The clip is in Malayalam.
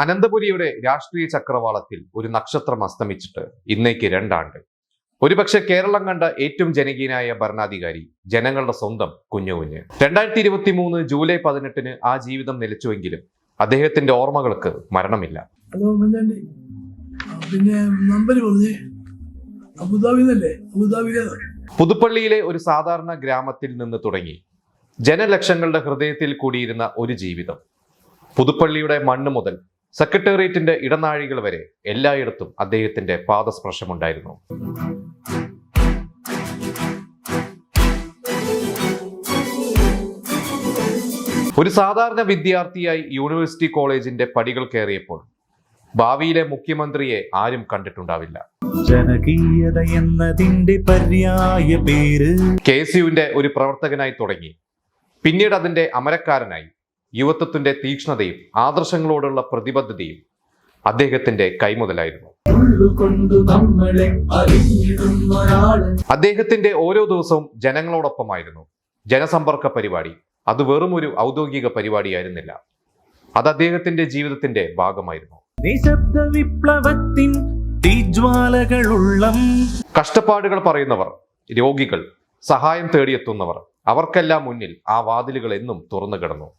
അനന്തപുരിയുടെ രാഷ്ട്രീയ ചക്രവാളത്തിൽ ഒരു നക്ഷത്രം അസ്തമിച്ചിട്ട് ഇന്നേക്ക് 2 ആണ്ട്. ഒരുപക്ഷെ കേരളം കണ്ട ഏറ്റവും ജനകീയനായ ഭരണാധികാരി, ജനങ്ങളുടെ സ്വന്തം കുഞ്ഞുകുഞ്ഞ്. 2023 ജൂലൈ 18 ആ ജീവിതം നിലച്ചുവെങ്കിലും അദ്ദേഹത്തിന്റെ ഓർമ്മകൾക്ക് മരണമില്ല. പുതുപ്പള്ളിയിലെ ഒരു സാധാരണ ഗ്രാമത്തിൽ നിന്ന് തുടങ്ങി ജനലക്ഷങ്ങളുടെ ഹൃദയത്തിൽ കൂടിയിരുന്ന ഒരു ജീവിതം. പുതുപ്പള്ളിയുടെ മണ്ണ് മുതൽ സെക്രട്ടേറിയറ്റിന്റെ ഇടനാഴികൾ വരെ എല്ലായിടത്തും അദ്ദേഹത്തിന്റെ പാദസ്പർശമുണ്ടായിരുന്നു. ഒരു സാധാരണ വിദ്യാർത്ഥിയായി യൂണിവേഴ്സിറ്റി കോളേജിന്റെ പടികൾ കയറിയപ്പോൾ ഭാവിയിലെ മുഖ്യമന്ത്രിയെ ആരും കണ്ടിട്ടുണ്ടാവില്ല. ജനകീയത എന്നതിന്റെ പര്യായ പേര് KSUവിന്റെ ഒരു പ്രവർത്തകനായി തുടങ്ങി, പിന്നീട് അതിന്റെ അമരക്കാരനായി. യുവത്വത്തിന്റെ തീക്ഷ്ണതയും ആദർശങ്ങളോടുള്ള പ്രതിബദ്ധതയും അദ്ദേഹത്തിന്റെ കൈമുതലായിരുന്നു. അദ്ദേഹത്തിന്റെ ഓരോ ദിവസവും ജനങ്ങളോടൊപ്പമായിരുന്നു. ജനസമ്പർക്ക പരിപാടി അത് വെറും ഒരു ഔദ്യോഗിക പരിപാടിയായിരുന്നില്ല, അത് അദ്ദേഹത്തിന്റെ ജീവിതത്തിന്റെ ഭാഗമായിരുന്നു. നിശബ്ദ വിപ്ലവത്തിൻ തീജ്വാലകളുള്ളം കഷ്ടപ്പാടുകൾ പറയുന്നവർ, രോഗികൾ, സഹായം തേടിയെത്തുന്നവർ, അവർക്കെല്ലാം മുന്നിൽ ആ വാതിലുകൾ എന്നും തുറന്നു കിടന്നു.